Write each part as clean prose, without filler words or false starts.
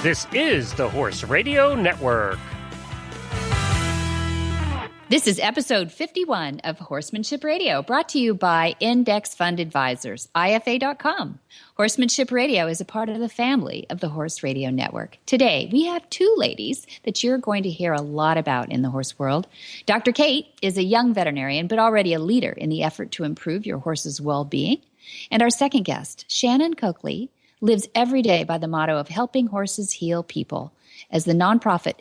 This is the Horse Radio Network. This is episode 51 of Horsemanship Radio, brought to you by Index Fund Advisors, IFA.com. Horsemanship Radio is a part of the family of the Horse Radio Network. Today, we have two ladies that you're going to hear a lot about in the horse world. Dr. Kate is a young veterinarian, but already a leader in the effort to improve your horse's well-being. And our second guest, Shannon Coakley, lives every day by the motto of helping horses heal people, as the nonprofit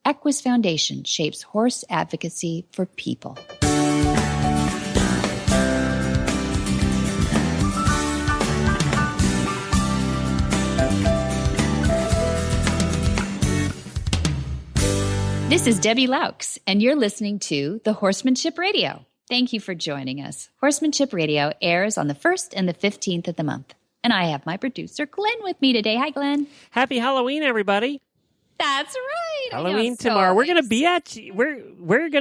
Equus Foundation shapes horse advocacy for people. This is Debbie Laux, and you're listening to the Horsemanship Radio. Thank you for joining us. Horsemanship Radio airs on the 1st and the 15th of the month. And I have my producer, Glenn, with me today. Hi, Glenn. Happy Halloween, everybody. That's right. Halloween tomorrow. We're going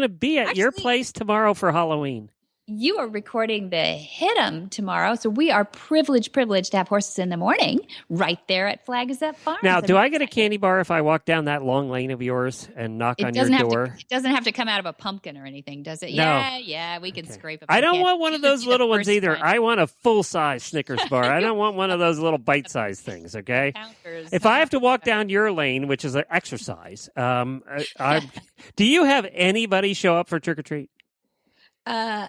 to be at your place tomorrow for Halloween. You are recording the Hit 'em tomorrow, so we are privileged to have horses in the morning right there at Flagazette Farm. Now, do I get a candy bar if I walk down that long lane of yours and knock on your door? It doesn't have to come out of a pumpkin or anything, does it? No. Yeah, we can scrape it. I don't want one of those little ones either. I want a full-size Snickers bar. I don't want one of those little bite-sized things, okay? If I have to walk down your lane, which is an exercise, do you have anybody show up for trick-or-treat? No.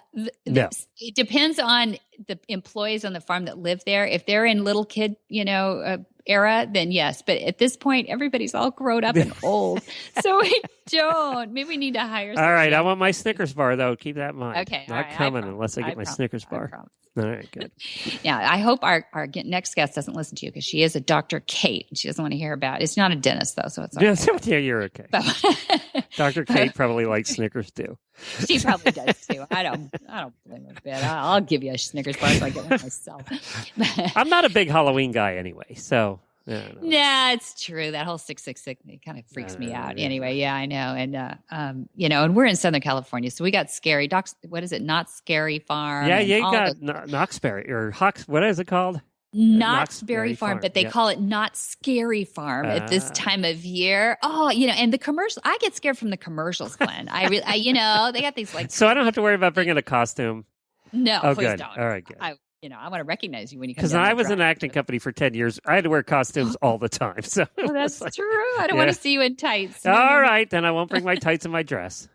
It depends on the employees on the farm that live there. If they're in little kid, era, then yes. But at this point, everybody's all grown up and old, so we don't. Maybe we need to hire somebody. All right, I want my Snickers bar, though. Keep that in mind. Okay. Not coming unless I get my Snickers bar. All right, good. Yeah, I hope our next guest doesn't listen to you, because she is a Dr. Kate. She doesn't want to hear about it. It's not a dentist, though, so it's okay. Yeah, you're okay. Dr. Kate probably likes Snickers, too. She probably does, too. I don't blame her a bit. I'll give you a Snickers bar so I get one myself. I'm not a big Halloween guy anyway, so... Yeah, it's true. That whole 666 kind of freaks me out. Yeah. Anyway, yeah, I know. And, and we're in Southern California, so we got scary. What is it? Not Scary Farm. Yeah, you got Knoxberry or Hawks. What is it called? Knoxberry Farm, but they call it Not Scary Farm at this time of year. Oh, and the commercial, I get scared from the commercials, Glenn. they got these like. So I don't have to worry about bringing a costume. No, please good. Don't. All right, good. I want to recognize you when you come. Because I was in an acting company for 10 years. I had to wear costumes all the time. So that's true. I don't want to see you in tights. All right, then I won't bring my tights and my dress.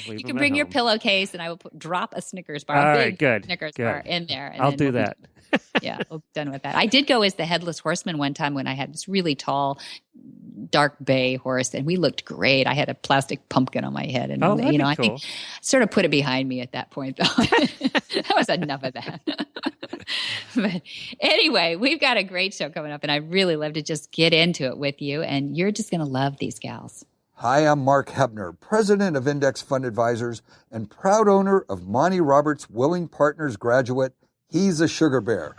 You can bring your pillowcase, and I will drop a Snickers bar. All right, good. Snickers bar in there. And I'll do that. Yeah, we're done with that. I did go as the headless horseman one time when I had this really tall, dark bay horse, and we looked great. I had a plastic pumpkin on my head, and I think sort of put it behind me at that point, though. That was enough of that. But anyway, we've got a great show coming up, and I really love to just get into it with you, and you're just going to love these gals. Hi, I'm Mark Hebner, president of Index Fund Advisors and proud owner of Monty Roberts' Willing Partners graduate. He's a sugar bear.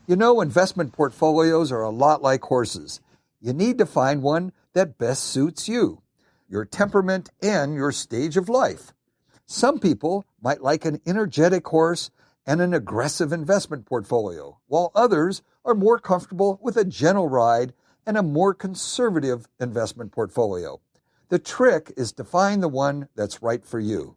Investment portfolios are a lot like horses. You need to find one that best suits you, your temperament, and your stage of life. Some people might like an energetic horse and an aggressive investment portfolio, while others are more comfortable with a gentle ride and a more conservative investment portfolio. The trick is to find the one that's right for you.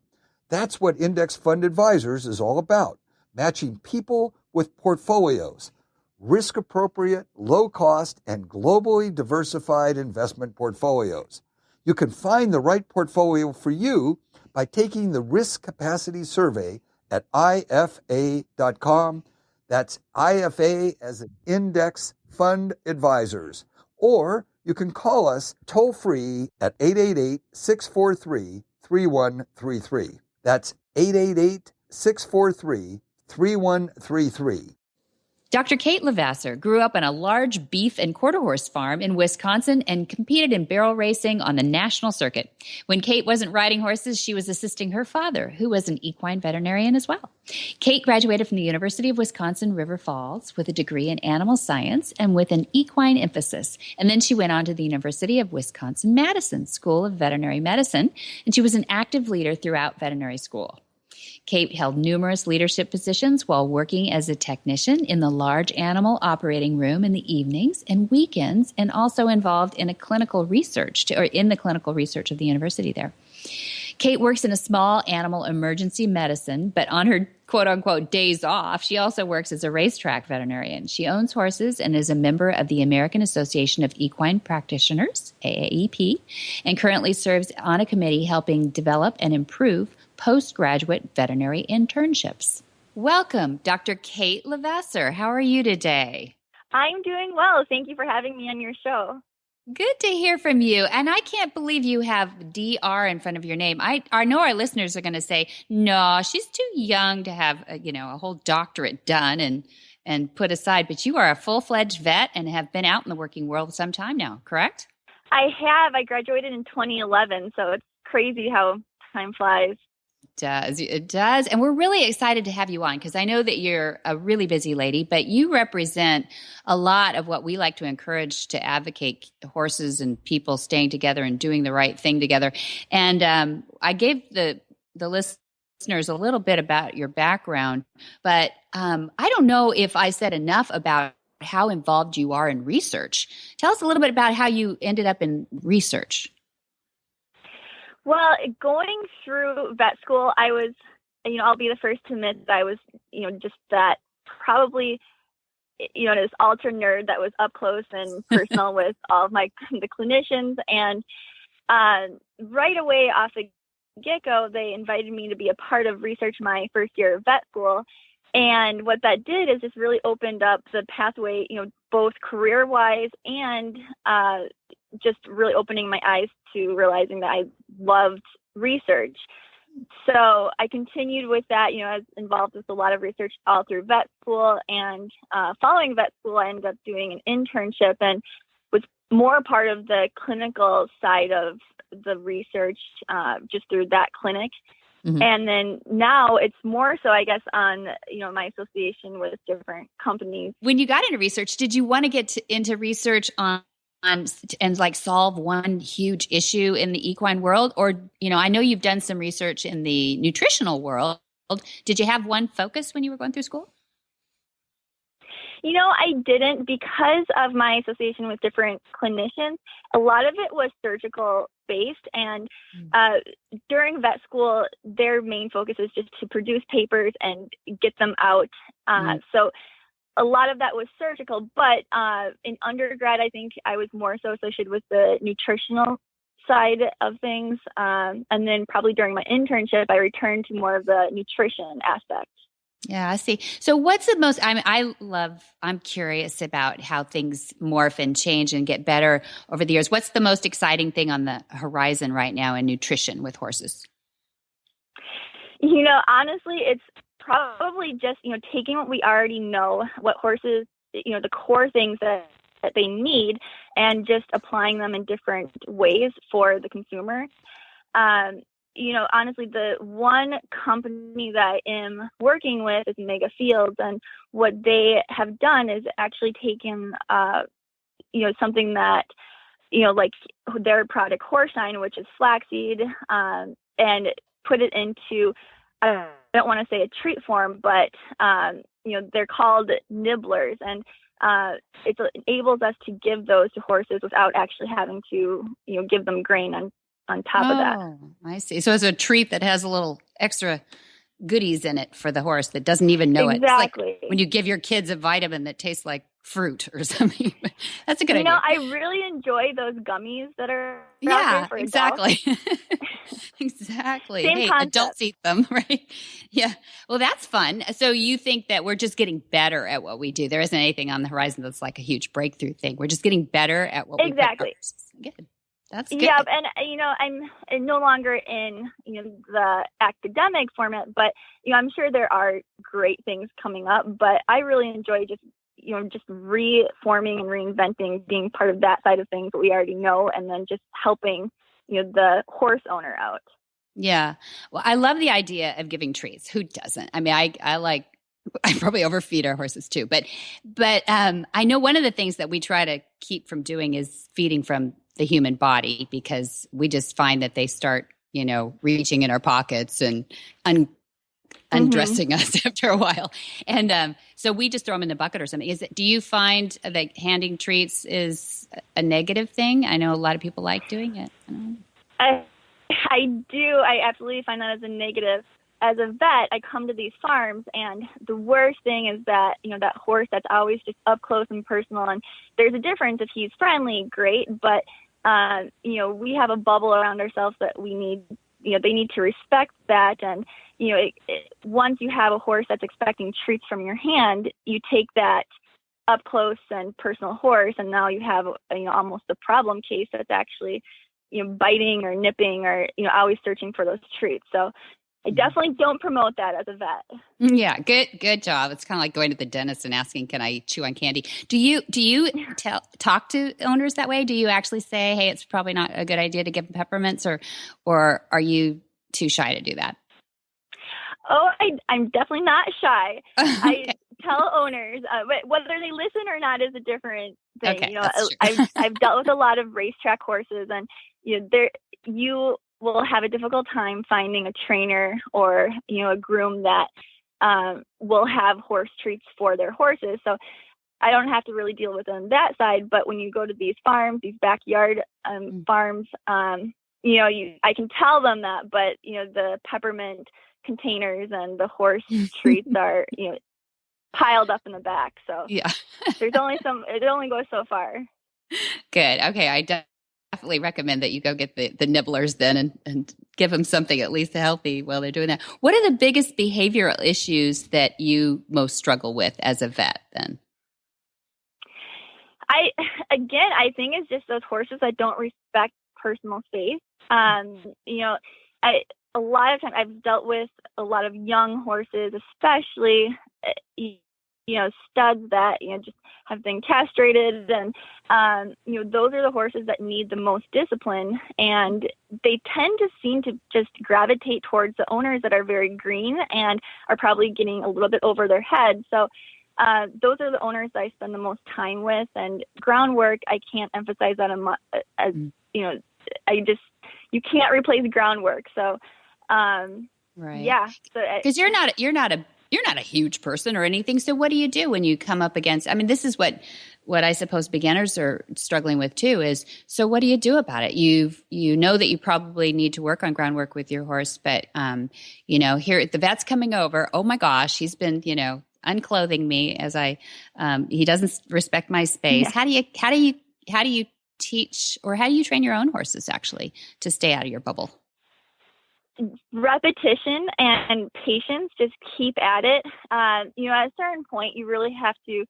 That's what Index Fund Advisors is all about, matching people with portfolios, risk-appropriate, low-cost, and globally diversified investment portfolios. You can find the right portfolio for you by taking the Risk Capacity Survey at IFA.com. That's IFA as an Index Fund Advisors. Or you can call us toll-free at 888-643-3133. That's 888-643-3133. Dr. Kate Levasseur grew up on a large beef and quarter horse farm in Wisconsin and competed in barrel racing on the national circuit. When Kate wasn't riding horses, she was assisting her father, who was an equine veterinarian as well. Kate graduated from the University of Wisconsin River Falls with a degree in animal science and with an equine emphasis. And then she went on to the University of Wisconsin-Madison School of Veterinary Medicine, and she was an active leader throughout veterinary school. Kate held numerous leadership positions while working as a technician in the large animal operating room in the evenings and weekends, and also involved in the clinical research of the university there. Kate works in a small animal emergency medicine, but on her quote-unquote days off, she also works as a racetrack veterinarian. She owns horses and is a member of the American Association of Equine Practitioners, AAEP, and currently serves on a committee helping develop and improve postgraduate veterinary internships. Welcome, Dr. Kate Levasseur. How are you today? I'm doing well. Thank you for having me on your show. Good to hear from you. And I can't believe you have DR in front of your name. I know our listeners are going to say, no, she's too young to have a whole doctorate done and put aside. But you are a full-fledged vet and have been out in the working world some time now, correct? I have. I graduated in 2011, so it's crazy how time flies. It does. And we're really excited to have you on because I know that you're a really busy lady, but you represent a lot of what we like to encourage to advocate horses and people staying together and doing the right thing together. And I gave the listeners a little bit about your background, but I don't know if I said enough about how involved you are in research. Tell us a little bit about how you ended up in research. Well, going through vet school, I was, I'll be the first to admit that I was, just that probably, this ultra nerd that was up close and personal with all of the clinicians. And right away off the get-go, they invited me to be a part of research my first year of vet school. And what that did is just really opened up the pathway, both career-wise and just really opening my eyes to realizing that I loved research. So I continued with that, I was involved with a lot of research all through vet school. And following vet school, I ended up doing an internship and was more part of the clinical side of the research just through that clinic. Mm-hmm. And then now it's more so, I guess, on, my association with different companies. When you got into research, did you want to get into research on and solve one huge issue in the equine world? Or, I know you've done some research in the nutritional world. Did you have one focus when you were going through school? I didn't, because of my association with different clinicians. A lot of it was surgical based, and during vet school, their main focus is just to produce papers and get them out. So a lot of that was surgical, but in undergrad, I think I was more so associated with the nutritional side of things. And then probably during my internship, I returned to more of the nutrition aspect. Yeah, I see. So what's the most, I'm curious about how things morph and change and get better over the years. What's the most exciting thing on the horizon right now in nutrition with horses? Honestly, it's probably just, taking what we already know, what horses, the core things that they need, and just applying them in different ways for the consumer. Honestly, the one company that I am working with is Mega Fields, and what they have done is actually taken, something that, like their product Horshine, which is flaxseed, and put it into, I don't want to say a treat form, but, they're called nibblers, and it enables us to give those to horses without actually having to, give them grain on top of that. Oh, I see. So it's a treat that has a little extra goodies in it for the horse that doesn't even know it. Exactly. It's like when you give your kids a vitamin that tastes like fruit or something. That's a good idea. I really enjoy those gummies that are out there for exactly. Exactly. Hey, adults eat them, right? Yeah. Well, that's fun. So you think that we're just getting better at what we do. There isn't anything on the horizon that's like a huge breakthrough thing. We're just getting better at what we do. Exactly. Good. That's good. Yeah, and I'm no longer in the academic format, but I'm sure there are great things coming up. But I really enjoy just reforming and reinventing, being part of that side of things that we already know, and then just helping the horse owner out. Yeah, well, I love the idea of giving treats. Who doesn't? I mean, I probably overfeed our horses too, but I know one of the things that we try to keep from doing is feeding from the human body, because we just find that they start, reaching in our pockets and undressing us after a while. And so we just throw them in the bucket or something. Do you find that handing treats is a negative thing? I know a lot of people like doing it. I do. I absolutely find that as a negative. As a vet, I come to these farms, and the worst thing is that, that horse that's always just up close and personal. And there's a difference if he's friendly, great, but, we have a bubble around ourselves that we need, they need to respect that. And, once you have a horse that's expecting treats from your hand, you take that up close and personal horse, and now you have, almost a problem case that's actually, biting or nipping or, always searching for those treats. So I definitely don't promote that as a vet. Yeah, good job. It's kind of like going to the dentist and asking, "Can I chew on candy?" Do you talk to owners that way? Do you actually say, "Hey, it's probably not a good idea to give them peppermints," or are you too shy to do that? Oh, I'm definitely not shy. Okay. I tell owners, but whether they listen or not is a different thing. Okay, that's true. I've dealt with a lot of racetrack horses, and you will have a difficult time finding a trainer or a groom that will have horse treats for their horses. So I don't have to really deal with on that side. But when you go to these farms, these backyard farms, I can tell them that. But the peppermint containers and the horse treats are piled up in the back. So Yeah, it only goes so far. Good. Okay, I definitely recommend that you go get the nibblers then and give them something at least healthy while they're doing that. What are the biggest behavioral issues that you most struggle with as a vet then? I think it's just those horses that don't respect personal space. A lot of times I've dealt with a lot of young horses, especially, studs that, just have been castrated. And, those are the horses that need the most discipline. And they tend to seem to just gravitate towards the owners that are very green and are probably getting a little bit over their head. So those are the owners that I spend the most time with. And groundwork, I can't emphasize that as you can't replace groundwork. So, right. Yeah. So because you're not a huge person or anything. So what do you do when you come up against, this is what I suppose beginners are struggling with too is, so what do you do about it? You know that you probably need to work on groundwork with your horse, but, here the vet's coming over. Oh my gosh, he's been, unclothing me as he doesn't respect my space. Yeah. How do you teach, or how do you train your own horses actually to stay out of your bubble? Repetition and patience. Just keep at it. At a certain point, you really have to,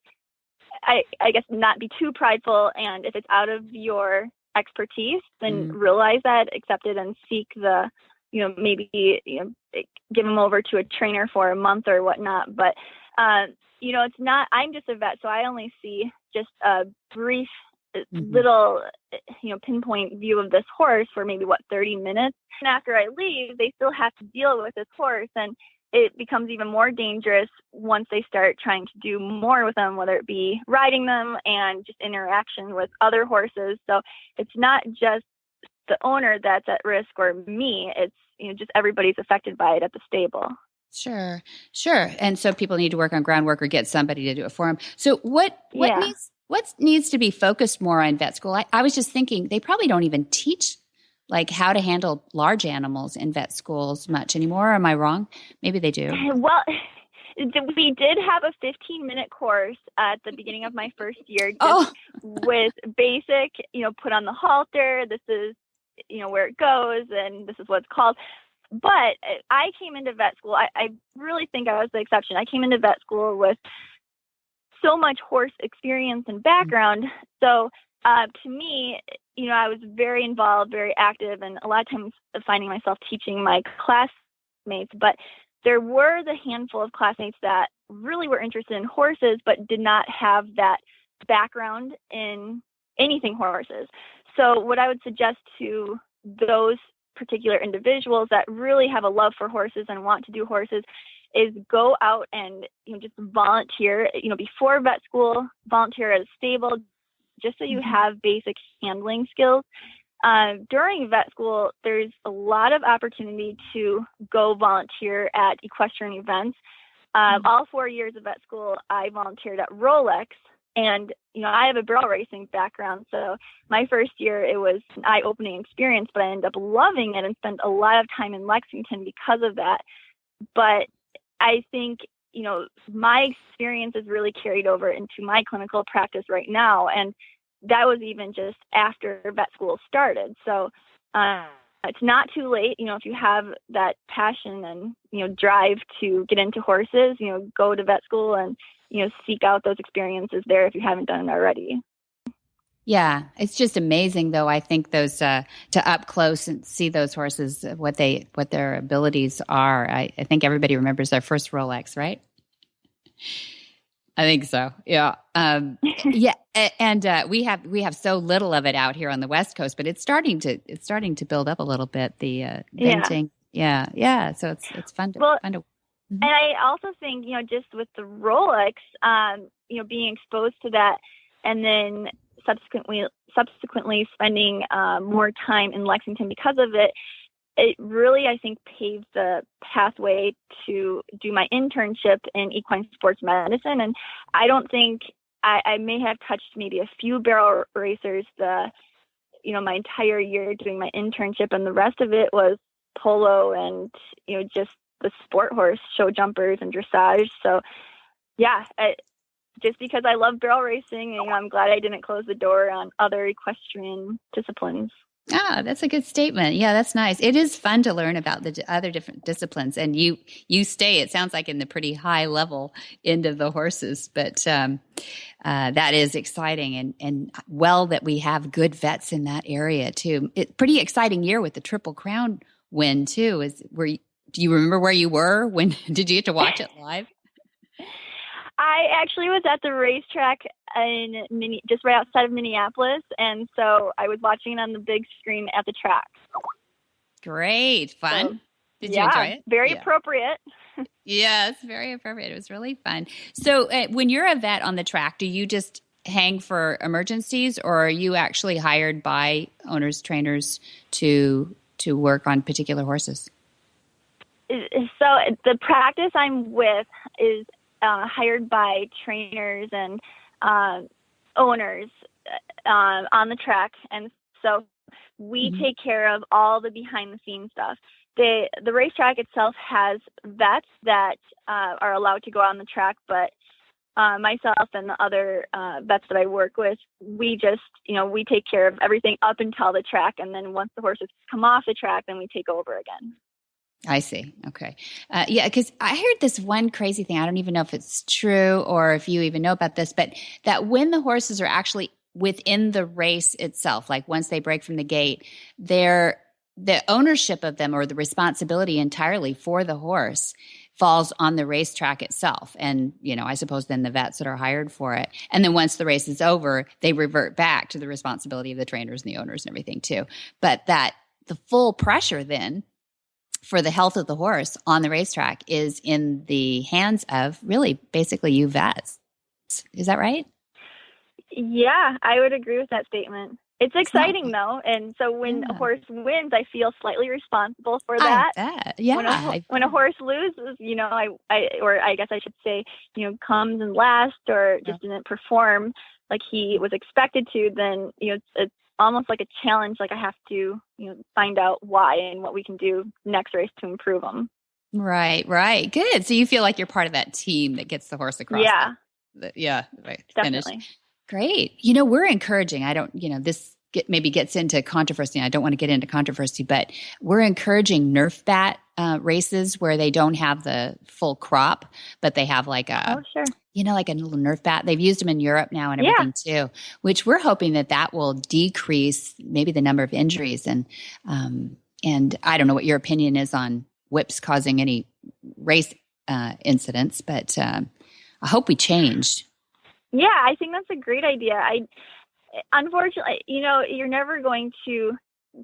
I guess, not be too prideful. And if it's out of your expertise, then realize that, accept it, and seek the, maybe, give them over to a trainer for a month or whatnot. But, it's not, I'm just a vet, so I only see just a brief little, pinpoint view of this horse for maybe 30 minutes. And after I leave, they still have to deal with this horse, and it becomes even more dangerous once they start trying to do more with them, whether it be riding them and just interaction with other horses. So it's not just the owner that's at risk or me. It's, just everybody's affected by it at the stable. Sure. And so people need to work on groundwork or get somebody to do it for them. So what needs to be focused more on vet school? I was just thinking they probably don't even teach like how to handle large animals in vet schools much anymore. Am I wrong? Maybe they do. Well, we did have a 15-minute course at the beginning of my first year with basic, put on the halter. This is, where it goes, and this is what it's called. But I came into vet school. I really think I was the exception. I came into vet school with so much horse experience and background. So to me, I was very involved, very active, and a lot of times finding myself teaching my classmates. But there were the handful of classmates that really were interested in horses, but did not have that background in anything horses. So what I would suggest to those particular individuals that really have a love for horses and want to do horses is go out and just volunteer, before vet school, volunteer at a stable, just so you have basic handling skills. during vet school, there's a lot of opportunity to go volunteer at equestrian events. All 4 years of vet school, I volunteered at Rolex. And, I have a barrel racing background. So my first year, it was an eye-opening experience, but I ended up loving it and spent a lot of time in Lexington because of that. But I think, my experience is really carried over into my clinical practice right now. And that was even just after vet school started. So it's not too late, if you have that passion and, drive to get into horses, go to vet school and, seek out those experiences there if you haven't done it already. Yeah, it's just amazing, though. I think those to up close and see those horses, what their abilities are. I think everybody remembers their first Rolex, right? I think so. Yeah. Yeah. And we have so little of it out here on the West Coast, but it's starting to build up a little bit. The venting. Yeah. Yeah. So it's fun to. And I also think, just with the Rolex, being exposed to that, and then subsequently spending more time in Lexington because of it, it really, I think, paved the pathway to do my internship in equine sports medicine. And I don't think I may have touched maybe a few barrel racers my entire year doing my internship, and the rest of it was polo and, just the sport horse, show jumpers and dressage. So yeah, just because I love barrel racing, I'm glad I didn't close the door on other equestrian disciplines. Ah, that's a good statement. Yeah, that's nice. It is fun to learn about the other different disciplines, and you stay, it sounds like, in the pretty high level end of the horses, but that is exciting, and well that we have good vets in that area too. Pretty exciting year with the Triple Crown win too. Do you remember where you were when? Did you get to watch it live? I actually was at the racetrack just right outside of Minneapolis, and so I was watching it on the big screen at the track. Great. Fun. So, Did you enjoy it? Very appropriate. Yes, very appropriate. It was really fun. So when you're a vet on the track, do you just hang for emergencies, or are you actually hired by owners, trainers to work on particular horses? So the practice I'm with is hired by trainers and owners on the track, and so we take care of all the behind-the-scenes stuff. The racetrack itself has vets that are allowed to go on the track, but myself and the other vets that I work with, we just, we take care of everything up until the track, and then once the horses come off the track, then we take over again. I see. Okay. Yeah, because I heard this one crazy thing. I don't even know if it's true or if you even know about this, but that when the horses are actually within the race itself, like once they break from the gate, the ownership of them, or the responsibility entirely for the horse, falls on the racetrack itself. And, I suppose then the vets that are hired for it. And then once the race is over, they revert back to the responsibility of the trainers and the owners and everything too. But that the full pressure then for the health of the horse on the racetrack is in the hands of really basically you vets. Is that right? Yeah, I would agree with that statement. It's exciting though. And so when a horse wins, I feel slightly responsible for that. Yeah. When a horse loses, I guess I should say, comes in last or just didn't perform like he was expected to, then, it's almost like a challenge. Like I have to, find out why and what we can do next race to improve them. Right. Good. So you feel like you're part of that team that gets the horse across. Yeah. Right. Definitely. Finish. Great. We're encouraging. This maybe gets into controversy. I don't want to get into controversy, but we're encouraging Nerf bat races where they don't have the full crop, but they have like a, like a little Nerf bat. They've used them in Europe now and everything too, which we're hoping that will decrease maybe the number of injuries. And I don't know what your opinion is on whips causing any race incidents, but I hope we change. Yeah, I think that's a great idea. Unfortunately, you're never going to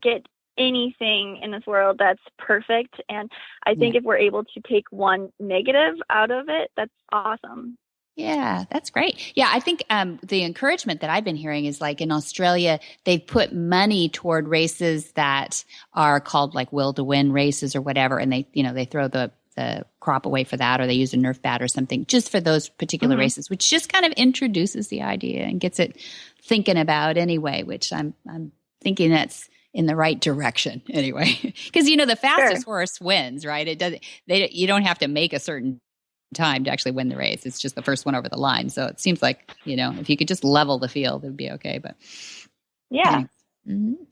get anything in this world that's perfect. And I think if we're able to take one negative out of it, that's awesome. Yeah, that's great. Yeah, I think the encouragement that I've been hearing is like in Australia, they've put money toward races that are called like will to win races or whatever, and they throw the crop away for that, or they use a Nerf bat or something just for those particular races, which just kind of introduces the idea and gets it thinking about anyway. Which I'm thinking that's in the right direction anyway, because the fastest horse wins, right? You don't have to make a certain time to actually win the race. It's just the first one over the line. So it seems like, if you could just level the field, it would be okay. But yeah.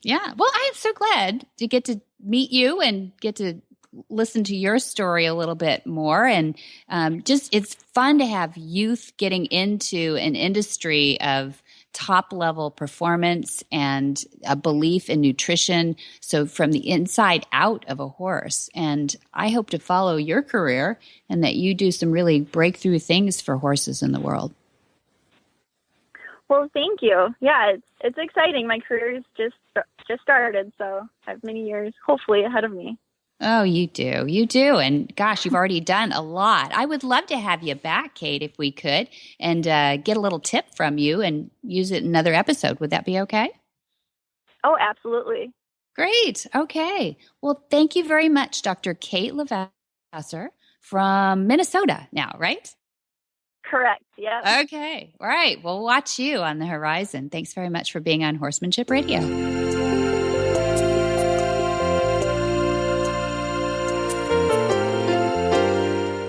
Yeah. Well, I am so glad to get to meet you and get to listen to your story a little bit more. And it's fun to have youth getting into an industry of top level performance and a belief in nutrition. So from the inside out of a horse. And I hope to follow your career and that you do some really breakthrough things for horses in the world. Well, thank you. Yeah, it's exciting. My career's just started, so I have many years hopefully ahead of me. Oh, you do. You do. And gosh, you've already done a lot. I would love to have you back, Kate, if we could, and get a little tip from you and use it in another episode. Would that be okay? Oh, absolutely. Great. Okay. Well, thank you very much, Dr. Kate Levasseur from Minnesota now, right? Correct. Yeah. Okay. All right. We'll watch you on the horizon. Thanks very much for being on Horsemanship Radio.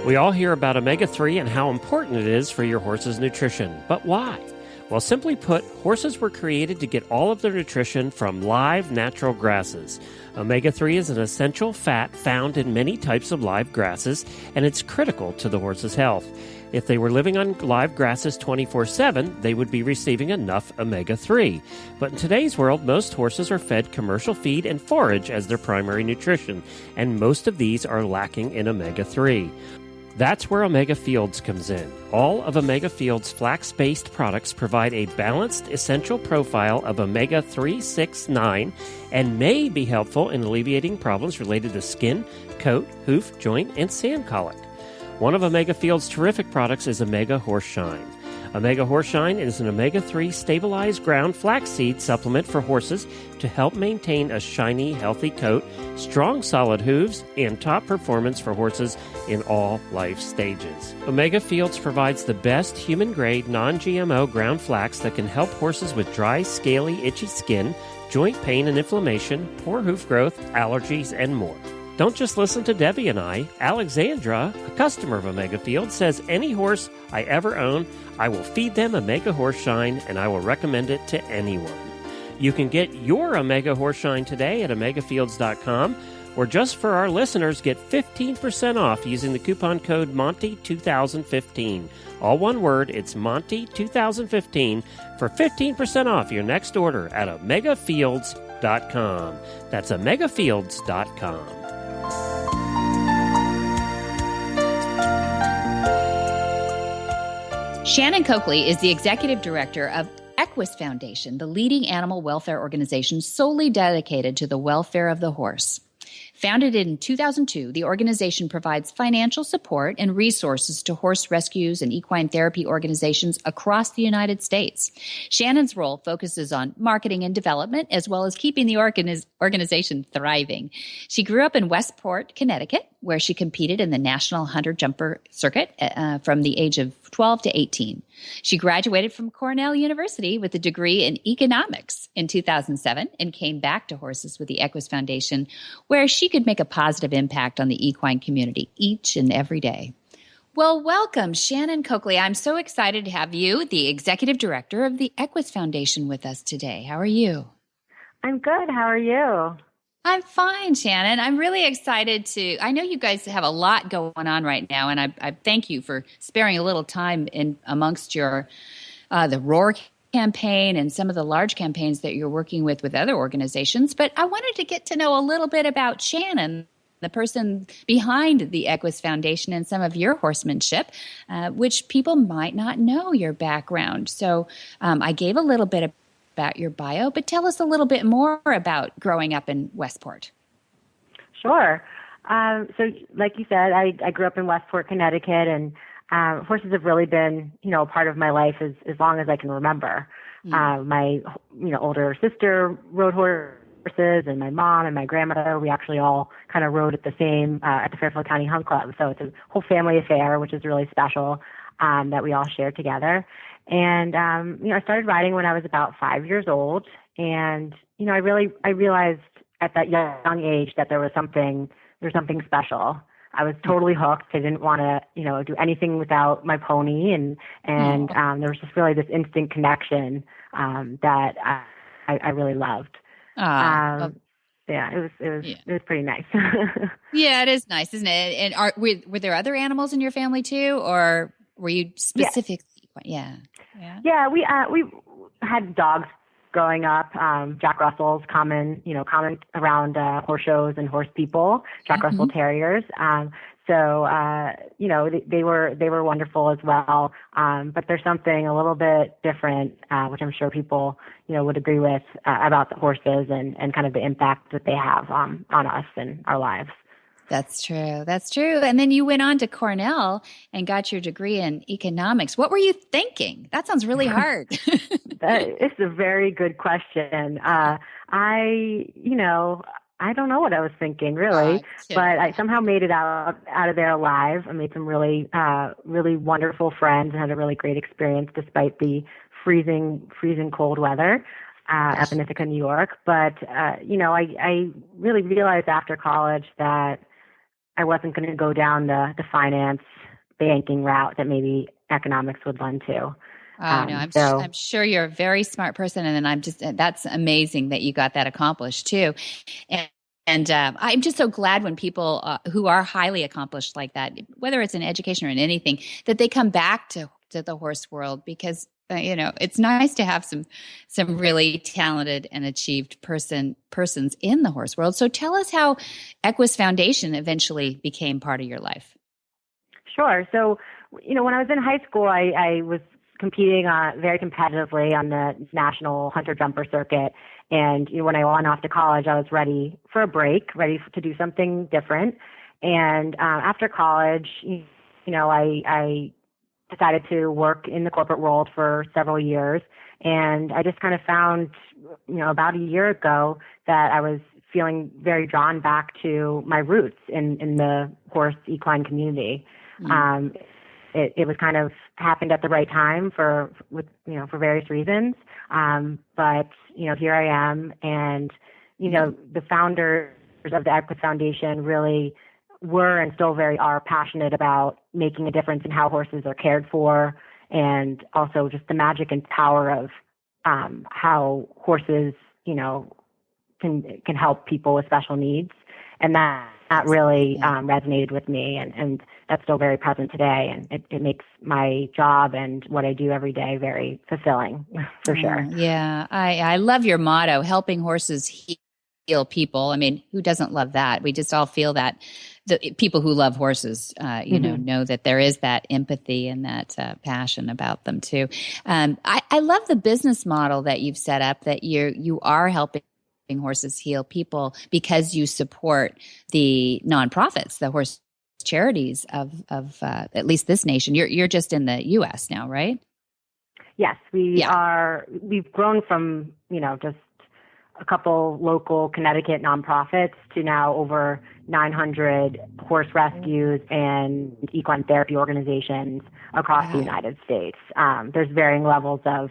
We all hear about omega-3 and how important it is for your horse's nutrition. But why? Well, simply put, horses were created to get all of their nutrition from live, natural grasses. Omega-3 is an essential fat found in many types of live grasses, and it's critical to the horse's health. If they were living on live grasses 24/7, they would be receiving enough omega-3. But in today's world, most horses are fed commercial feed and forage as their primary nutrition, and most of these are lacking in omega-3. That's where Omega Fields comes in. All of Omega Fields' flax-based products provide a balanced, essential profile of omega-3, 6, 9, and may be helpful in alleviating problems related to skin, coat, hoof, joint, and sand colic. One of Omega Fields' terrific products is Omega Horseshine. Omega Horseshine is an omega-3 stabilized ground flaxseed supplement for horses to help maintain a shiny, healthy coat, strong, solid hooves, and top performance for horses in all life stages. Omega Fields provides the best human-grade, non-GMO ground flax that can help horses with dry, scaly, itchy skin, joint pain and inflammation, poor hoof growth, allergies, and more. Don't just listen to Debbie and I. Alexandra, a customer of Omega Fields, says any horse I ever own, I will feed them Omega Horseshine, and I will recommend it to anyone. You can get your Omega Horseshine today at omegafields.com, or just for our listeners, get 15% off using the coupon code Monty2015. All one word, it's Monty2015 for 15% off your next order at omegafields.com. That's omegafields.com. Shannon Coakley is the executive director of Equus Foundation, the leading animal welfare organization solely dedicated to the welfare of the horse. Founded in 2002, the organization provides financial support and resources to horse rescues and equine therapy organizations across the United States. Shannon's role focuses on marketing and development, as well as keeping the organization thriving. She grew up in Westport, Connecticut, where she competed in the National Hunter Jumper Circuit from the age of 12 to 18. She graduated from Cornell University with a degree in economics in 2007 and came back to horses with the Equus Foundation, where she could make a positive impact on the equine community each and every day. Well, welcome, Shannon Coakley. I'm so excited to have you, the executive director of the Equus Foundation, with us today. How are you? I'm good. How are you? I'm fine, Shannon. I'm really excited I know you guys have a lot going on right now, and I thank you for sparing a little time in amongst your, the ROAR campaign and some of the large campaigns that you're working with other organizations. But I wanted to get to know a little bit about Shannon, the person behind the Equus Foundation, and some of your horsemanship, which people might not know your background. So I gave a little bit about your bio, but tell us a little bit more about growing up in Westport. Sure. So like you said, I grew up in Westport, Connecticut, and horses have really been, a part of my life as long as I can remember. My, older sister rode horses, and my mom and my grandmother, we actually all kind of rode at the Fairfield County Hunt Club. So it's a whole family affair, which is really special, that we all share together. And, I started riding when I was about 5 years old. And, I realized at that young age that there's something special. I was totally hooked. I didn't want to, do anything without my pony. And there was just really this instant connection, that I really loved. Yeah, it was pretty nice. Yeah, it is nice, isn't it? And were there other animals in your family too, or were you specifically? Yeah. We had dogs growing up. Jack Russells, common around horse shows and horse people. Jack Russell Terriers. So they were wonderful as well. But there's something a little bit different, which I'm sure people would agree with, about the horses and kind of the impact that they have on us and our lives. That's true. That's true. And then you went on to Cornell and got your degree in economics. What were you thinking? That sounds really hard. It's a very good question. I don't know what I was thinking, really, but I somehow made it out of there alive. I made some really, really wonderful friends and had a really great experience despite the freezing cold weather up in Ithaca, New York. But, I really realized after college that I wasn't going to go down the finance banking route that maybe economics would lend to. No, I'm sure you're a very smart person, and then that's amazing that you got that accomplished too. And I'm just so glad when people who are highly accomplished like that, whether it's in education or in anything, that they come back to the horse world, because it's nice to have some really talented and achieved persons in the horse world. So tell us how Equus Foundation eventually became part of your life. Sure. So, when I was in high school, I was competing very competitively on the national hunter jumper circuit. And when I went off to college, I was ready for a break, ready to do something different. And after college, I decided to work in the corporate world for several years. And I just kind of found, about a year ago, that I was feeling very drawn back to my roots in the horse equine community. It was kind of happened at the right time for various reasons. But here I am, and the founders of the Equus Foundation really were and still very are passionate about making a difference in how horses are cared for, and also just the magic and power of how horses can help people with special needs, and that really resonated with me, and that's still very present today, and it makes my job and what I do every day very fulfilling, for sure. Yeah, I love your motto, helping horses heal people. I mean, who doesn't love that? We just all feel that. The people who love horses, know that there is that empathy and that passion about them too. I love the business model that you've set up, that you are helping horses heal people because you support the nonprofits, the horse charities of at least this nation. You're just in the U.S. now, right? Yes, are. We've grown from just a couple local Connecticut nonprofits to now over 900 horse rescues and equine therapy organizations across the United States. There's varying levels of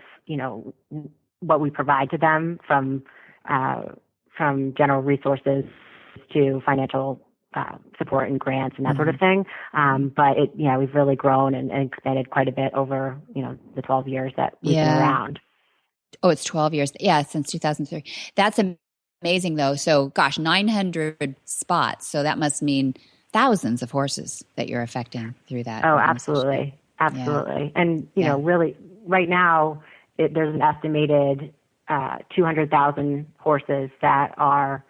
what we provide to them, from general resources to financial support and grants and that sort of thing. But we've really grown and expanded quite a bit over, the 12 years that we've been around. Oh, it's 12 years. Yeah, since 2003. That's amazing, though. So, 900 spots. So that must mean thousands of horses that you're affecting through that. Oh, absolutely. Absolutely. Yeah. And, really, right now, there's an estimated 200,000 horses that are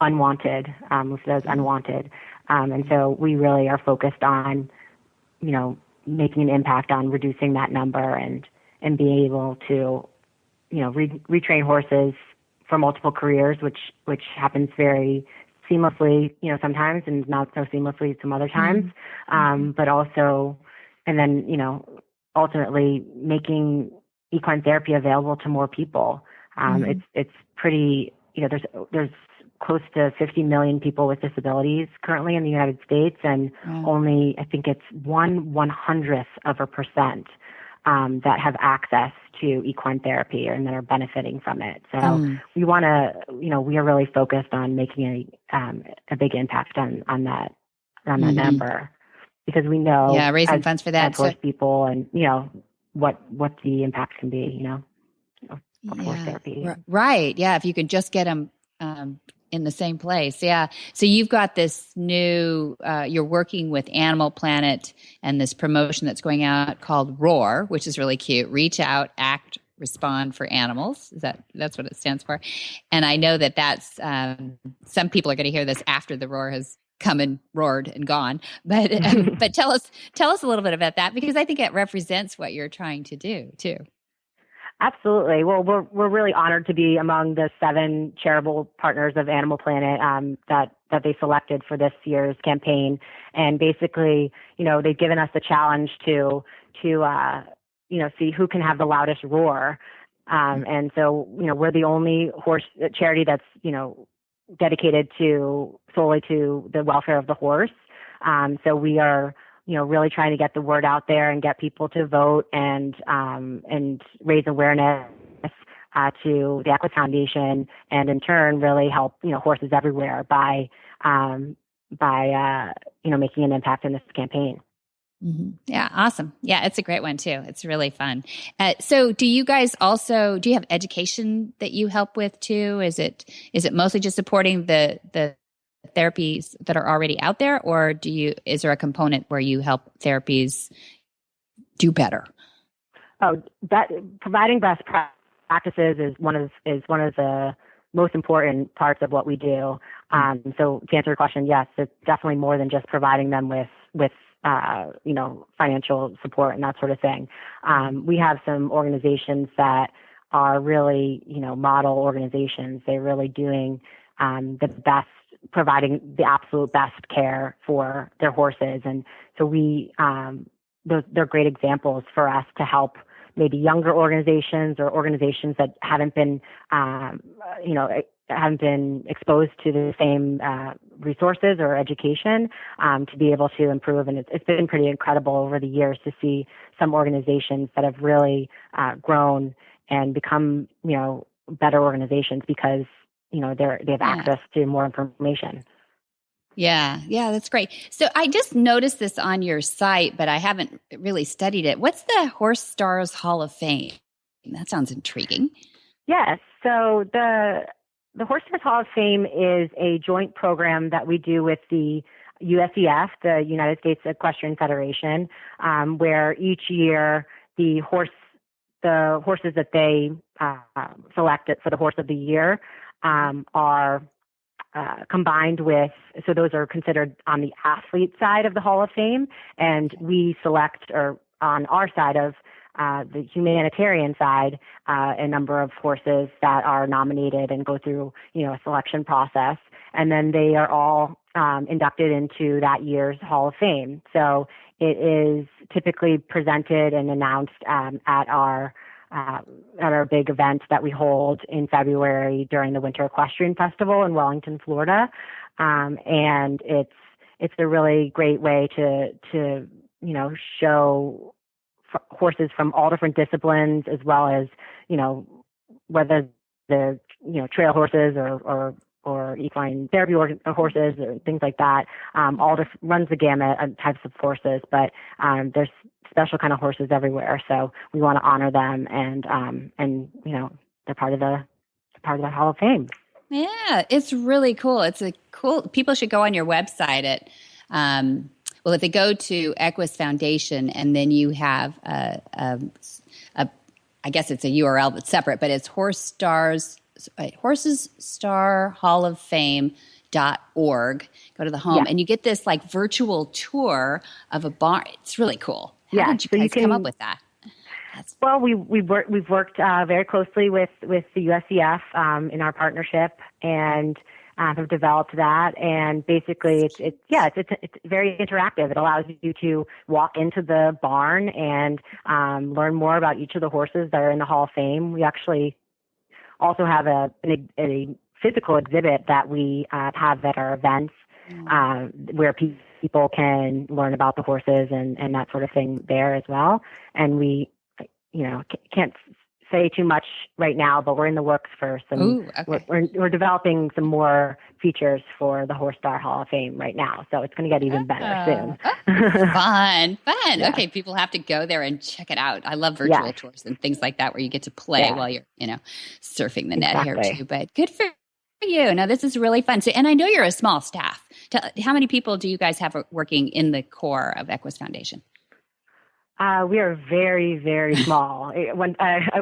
unwanted, listed as unwanted. And so we really are focused on, making an impact on reducing that number and being able to, retrain horses for multiple careers, which happens very seamlessly, sometimes, and not so seamlessly some other times. But also, and then, ultimately making equine therapy available to more people. It's pretty, there's close to 50 million people with disabilities currently in the United States, and only, I think it's 1/100% that have access to equine therapy and that are benefiting from it. So we want to, we are really focused on making a big impact on that number, because we know raising funds for that, horse people, and what the impact can be, horse therapy. Right. Yeah. If you can just get them in the same place. Yeah. So you've got this new, you're working with Animal Planet and this promotion that's going out called ROAR, which is really cute. Reach out, act, respond for animals. That's what it stands for. And I know that's, some people are going to hear this after the ROAR has come and roared and gone. But tell us a little bit about that, because I think it represents what you're trying to do too. Absolutely. Well, we're really honored to be among the 7 charitable partners of Animal Planet that they selected for this year's campaign. And basically, they've given us the challenge to see who can have the loudest roar. And so, we're the only horse charity that's, dedicated solely to the welfare of the horse. So we are, really trying to get the word out there and get people to vote and raise awareness to the Equus Foundation, and in turn really help horses everywhere by making an impact in this campaign. Yeah, awesome. Yeah, it's a great one too. It's really fun. So do you guys do you have education that you help with too? Is it mostly just supporting the therapies that are already out there, or is there a component where you help therapies do better? Oh, that providing best practices is one of the most important parts of what we do. So to answer your question, yes, it's definitely more than just providing them with financial support and that sort of thing. We have some organizations that are really, model organizations. They're really doing the best, providing the absolute best care for their horses. And so they're great examples for us to help maybe younger organizations or organizations that haven't been exposed to the same resources or education to be able to improve. And it's been pretty incredible over the years to see some organizations that have really grown and become, better organizations because, they have access to more information. Yeah, that's great. So I just noticed this on your site, but I haven't really studied it. What's the Horse Stars Hall of Fame? That sounds intriguing. Yes. So the Horse Stars Hall of Fame is a joint program that we do with the USEF, the United States Equestrian Federation, where each year the horses that they selected for the Horse of the Year are combined with, so those are considered on the athlete side of the Hall of Fame, and we select, or on our side of the humanitarian side, a number of horses that are nominated and go through, a selection process, and then they are all inducted into that year's Hall of Fame. So it is typically presented and announced at our big event that we hold in February during the Winter Equestrian Festival in Wellington, Florida. And it's a really great way to show horses from all different disciplines, as well as, whether they're, trail horses or equine therapy horses or things like that. Runs the gamut of types of horses, but there's special kind of horses everywhere. So we want to honor them, and they're part of the Hall of Fame. Yeah, it's really cool. People should go on your website at, if they go to Equus Foundation, and then you have I guess it's a URL that's separate, but it's Horses Star Hall of Fame.org. Go to the home, and you get this like virtual tour of a barn. It's really cool. How did you guys come up with that? Well, we've worked very closely with the USEF in our partnership, and have developed that, and basically it's very interactive. It allows you to walk into the barn and learn more about each of the horses that are in the Hall of Fame. We actually also have a physical exhibit that we have at our events where people can learn about the horses and that sort of thing there as well. And we, can't say too much right now, but we're in the works for some. Ooh, okay. We're developing some more features for the Horse Star Hall of Fame right now, so it's going to get even better soon. Fun. Yeah. Okay, people have to go there and check it out. I love virtual tours and things like that where you get to play while you're, surfing the net here too. But good for you. No, this is really fun. So, and I know you're a small staff. How many people do you guys have working in the core of Equus Foundation? We are very, very small.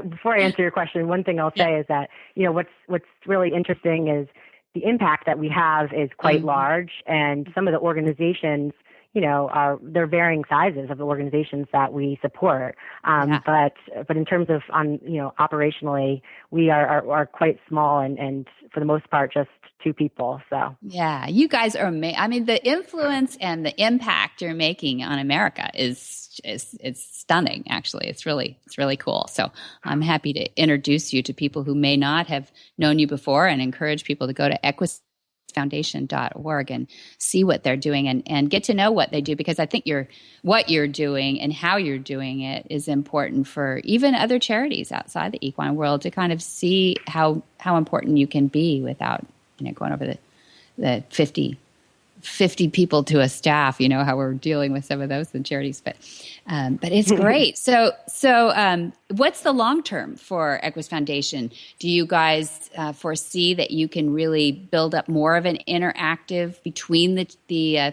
Before I answer your question, one thing I'll say is that, what's really interesting is the impact that we have is quite large, and some of the organizations, they're varying sizes of the organizations that we support. But in terms of operationally, we are quite small and for the most part, just two people. So yeah, you guys are amazing. I mean, the influence and the impact you're making on America is stunning. Actually, it's really cool. So I'm happy to introduce you to people who may not have known you before, and encourage people to go to equusfoundation.org and see what they're doing and get to know what they do, because I think what you're doing and how you're doing it is important for even other charities outside the equine world to kind of see how important you can be without going over the 50 people to a staff, how we're dealing with some of those in charities, but it's great. So what's the long term for Equus Foundation? Do you guys foresee that you can really build up more of an interactive between the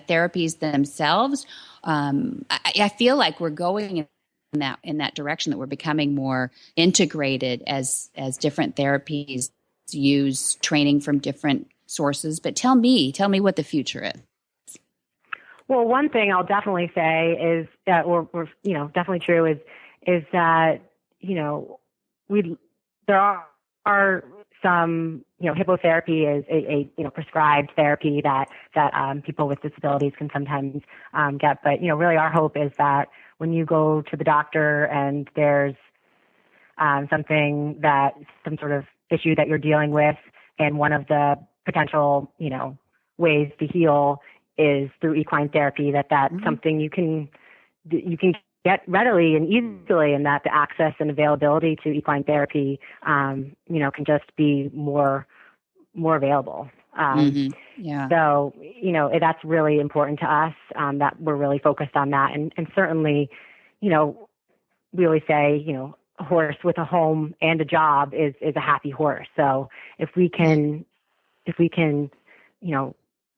therapies themselves? I feel like we're going in that direction, that we're becoming more integrated as different therapies use training from different sources. But tell me what the future is. Well, one thing I'll definitely say is that, or definitely true is that there are some hippotherapy is a prescribed therapy that people with disabilities can sometimes get. But really our hope is that when you go to the doctor and there's some sort of issue that you're dealing with, and one of the potential, ways to heal is through equine therapy, that's something you can get readily and easily, and that the access and availability to equine therapy, can just be more available. So, that's really important to us, that we're really focused on that. And certainly, we always say, a horse with a home and a job is a happy horse. So if we can,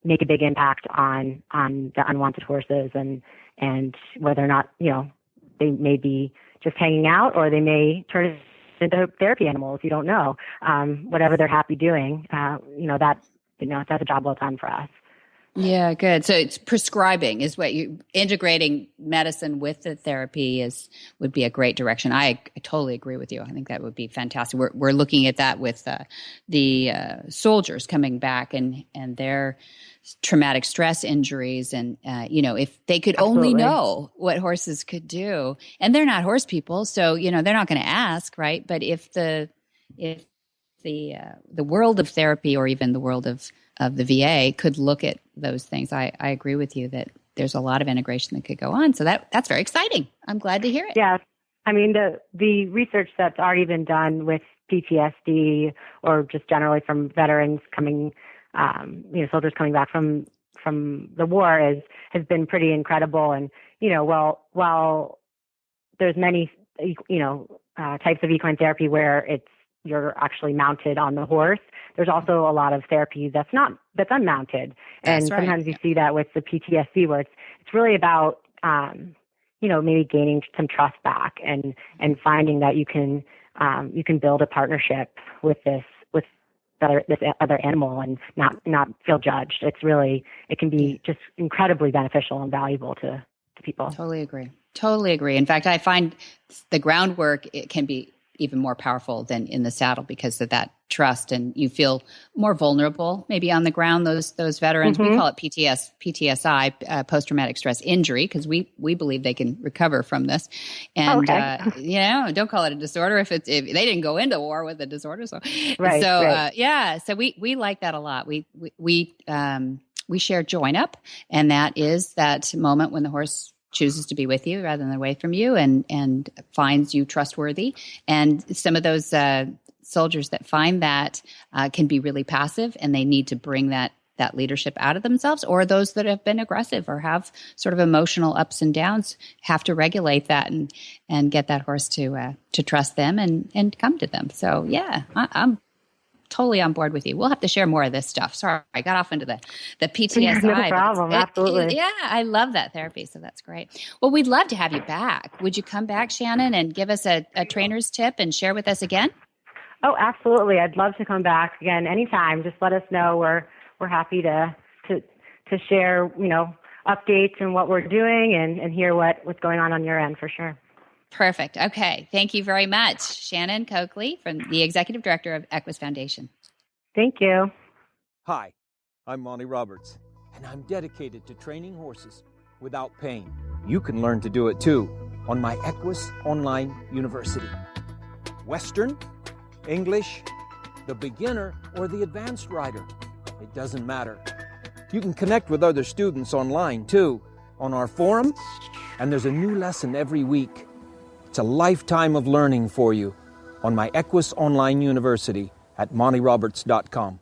make a big impact on the unwanted horses and whether or not, they may be just hanging out, or they may turn into therapy animals. You don't know. Whatever they're happy doing, that's a job well done for us. Yeah, good. So it's prescribing is what integrating medicine with the therapy would be a great direction. I totally agree with you. I think that would be fantastic. We're looking at that with the soldiers coming back and their traumatic stress injuries, and if they could only know what horses could do, and they're not horse people, so they're not going to ask, right? But if the world of therapy, or even the world of the VA, could look at those things, I agree with you that there's a lot of integration that could go on. So that's very exciting. I'm glad to hear it. Yeah. I mean, the research that's already been done with PTSD, or just generally from veterans coming, soldiers coming back from the war has been pretty incredible. And, while there's many, types of equine therapy where you're actually mounted on the horse, there's also a lot of therapy that's unmounted. And sometimes you see that with the PTSD, where it's really about, maybe gaining some trust back and finding that you can build a partnership with this other animal and not feel judged. It can be just incredibly beneficial and valuable to people. Totally agree. In fact, I find the groundwork, it can be even more powerful than in the saddle because of that trust, and you feel more vulnerable maybe on the ground. Those veterans, we call it PTSI, post-traumatic stress injury, because we believe they can recover from this. And don't call it a disorder if they didn't go into war with a disorder. So so we like that a lot. We share join up, and that is that moment when the horse chooses to be with you rather than away from you, and finds you trustworthy. And some of those soldiers that find that can be really passive, and they need to bring that leadership out of themselves, or those that have been aggressive or have sort of emotional ups and downs have to regulate that and get that horse to trust them and come to them. So I'm totally on board with you. We'll have to share more of this stuff. Sorry, I got off into the PTSI. No problem. Absolutely. I love that therapy. So that's great. Well, we'd love to have you back. Would you come back, Shannon, and give us a trainer's tip and share with us again? Oh, absolutely. I'd love to come back again anytime. Just let us know. We're happy to share, updates and what we're doing and hear what's going on your end for sure. Perfect. Okay. Thank you very much. Shannon Coakley, from the Executive Director of Equus Foundation. Thank you. Hi, I'm Monty Roberts, and I'm dedicated to training horses without pain. You can learn to do it too on my Equus Online University. Western, English, the beginner, or the advanced rider. It doesn't matter. You can connect with other students online too, on our forum, and there's a new lesson every week. It's a lifetime of learning for you on my Equus Online University at montyroberts.com.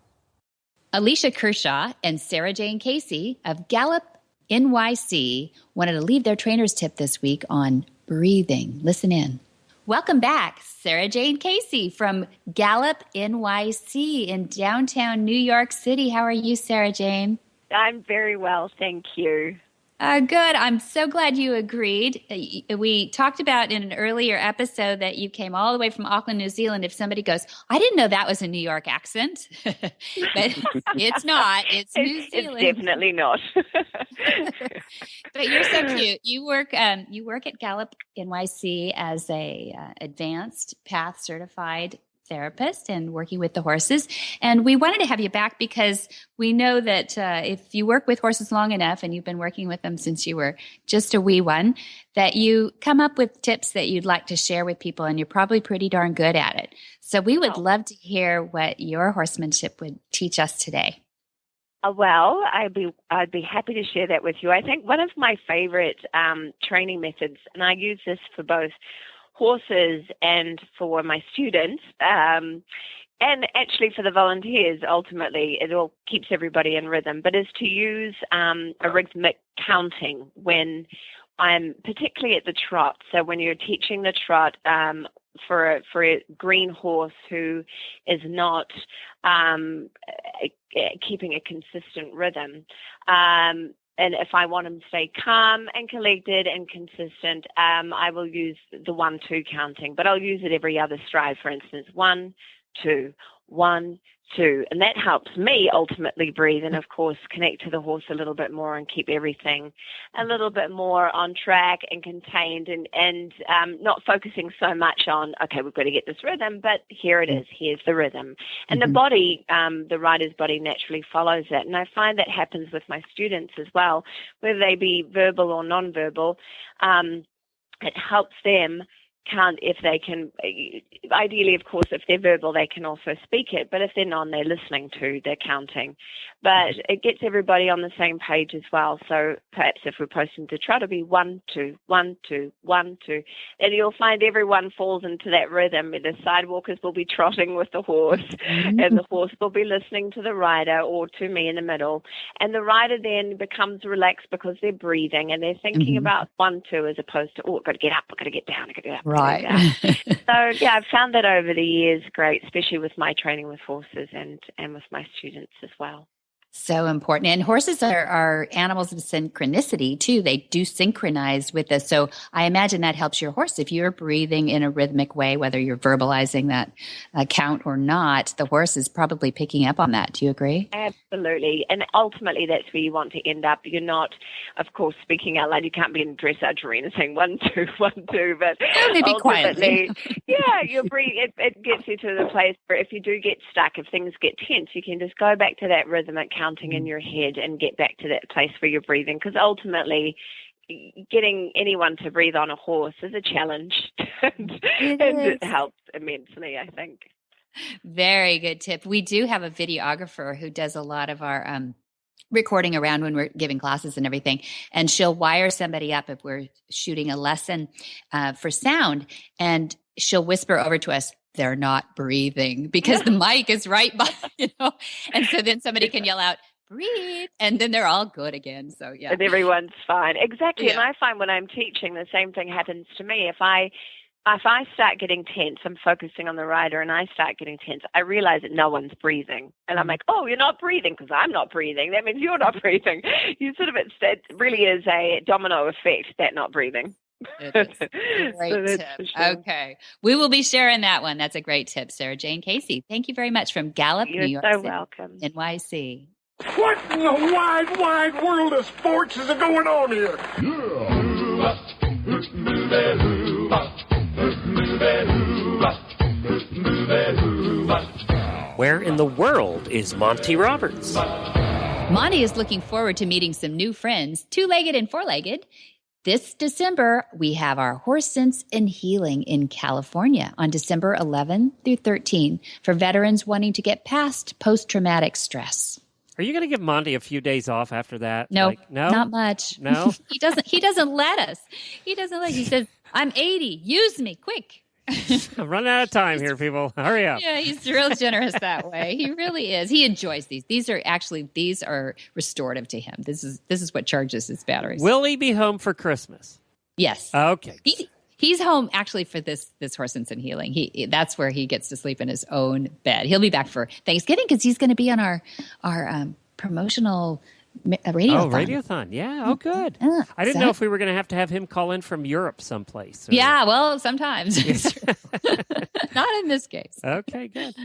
Alicia Kershaw and Sarah Jane Casey of Gallup NYC wanted to leave their trainer's tip this week on breathing. Listen in. Welcome back, Sarah Jane Casey from Gallup NYC in downtown New York City. How are you, Sarah Jane? I'm very well, thank you. Good. I'm so glad you agreed. We talked about in an earlier episode that you came all the way from Auckland, New Zealand. If somebody goes, I didn't know that was a New York accent, but it's not. It's New Zealand. It's definitely not. But you're so cute. You work at Gallup NYC as a advanced path certified therapist and working with the horses. And we wanted to have you back because we know that if you work with horses long enough, and you've been working with them since you were just a wee one, that you come up with tips that you'd like to share with people, and you're probably pretty darn good at it. So we would love to hear what your horsemanship would teach us today. Well, I'd be happy to share that with you. I think one of my favorite training methods, and I use this for both horses and for my students, and actually for the volunteers, ultimately, it all keeps everybody in rhythm, but is to use a rhythmic counting when I'm particularly at the trot. So when you're teaching the trot for a green horse who is not keeping a consistent rhythm, and if I want them to stay calm and collected and consistent, I will use the 1-2 counting, but I'll use it every other stride. For instance, 1, 2, 1, 2, and that helps me ultimately breathe and, of course, connect to the horse a little bit more and keep everything a little bit more on track and contained, and not focusing so much on, okay, we've got to get this rhythm, but here it is, here's the rhythm. And the body, the rider's body naturally follows it. And I find that happens with my students as well, whether they be verbal or nonverbal. It helps them count if they can. Ideally, of course, if they're verbal, they can also speak it. But if they're non, they're listening to, they're counting. But it gets everybody on the same page as well. So perhaps if we're posting to try to be 1, 2, 1, 2, 1, 2, then you'll find everyone falls into that rhythm. The sidewalkers will be trotting with the horse, and the horse will be listening to the rider or to me in the middle. And the rider then becomes relaxed because they're breathing and they're thinking about 1, 2 as opposed to, oh, I've got to get up, I've got to get down, I've got to get up. Right. So, yeah, I've found that over the years great, especially with my training with horses and with my students as well. So important. And horses are animals of synchronicity too. They do synchronize with us. So I imagine that helps your horse. If you're breathing in a rhythmic way, whether you're verbalizing that count or not, the horse is probably picking up on that. Do you agree? Absolutely. And ultimately, that's where you want to end up. You're not, of course, speaking out loud. You can't be in a dressage arena saying 1, 2, 1, 2. But maybe quietly. Yeah, your breathing, it gets you to the place where if you do get stuck, if things get tense, you can just go back to that rhythmic counting in your head and get back to that place where you're breathing. Because ultimately, getting anyone to breathe on a horse is a challenge. and it helps immensely, I think. Very good tip. We do have a videographer who does a lot of our recording around when we're giving classes and everything. And she'll wire somebody up if we're shooting a lesson for sound. And she'll whisper over to us, they're not breathing, because the mic is right by, and so then somebody can yell out, breathe, and then they're all good again. So yeah. And everyone's fine. Exactly. Yeah. And I find when I'm teaching, the same thing happens to me. If I start getting tense, I'm focusing on the rider, and I start getting tense, I realize that no one's breathing. And I'm like, oh, you're not breathing because I'm not breathing. That means you're not breathing. It really is a domino effect, that not breathing. It is. Great tip. Sure. Okay. We will be sharing that one. That's a great tip, Sarah Jane Casey. Thank you very much from Gallup, New York You're so City, welcome. NYC. What in the wide, wide world of sports is going on here? Where in the world is Monty Roberts? Monty is looking forward to meeting some new friends, two-legged and four-legged. This December, we have our Horse Sense and Healing in California on December 11 through 13 for veterans wanting to get past post-traumatic stress. Are you going to give Monty a few days off after that? No, no, not much. No, He doesn't let us. He says, "I'm 80. Use me quick." I'm running out of time here, people. Hurry up. Yeah, he's real generous that way. He really is. He enjoys these. These are restorative to him. This is what charges his batteries. Will he be home for Christmas? Yes. Okay. He's home actually for this Horse Sense and Healing. That's where he gets to sleep in his own bed. He'll be back for Thanksgiving because he's going to be on our promotional radiothon. Oh, radiothon. Yeah. Oh, good. I didn't know if we were going to have him call in from Europe someplace. Yeah, well, sometimes. Not in this case. Okay, good.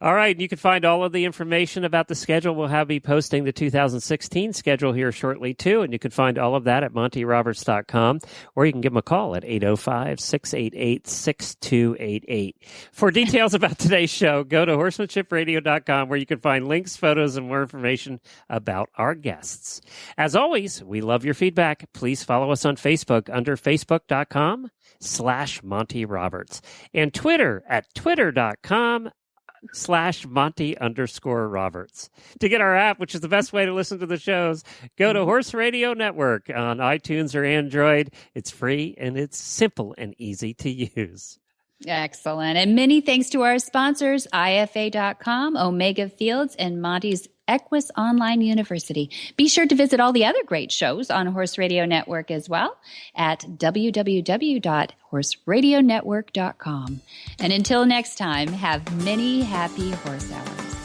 All right. You can find all of the information about the schedule. We'll be posting the 2016 schedule here shortly, too. And you can find all of that at montyroberts.com, or you can give him a call at 805-688-6288. For details about today's show, go to horsemanshipradio.com, where you can find links, photos, and more information about our guests. As always, we love your feedback. Please follow us on Facebook under facebook.com/Monty Roberts and Twitter at twitter.com/Monty_Roberts. To get our app, which is the best way to listen to the shows, go to Horse Radio Network on iTunes or Android. It's free and it's simple and easy to use. Excellent. And many thanks to our sponsors, IFA.com, Omega Fields, and Monty's Equus Online University. Be sure to visit all the other great shows on Horse Radio Network as well at www.horseradionetwork.com. And until next time, have many happy horse hours.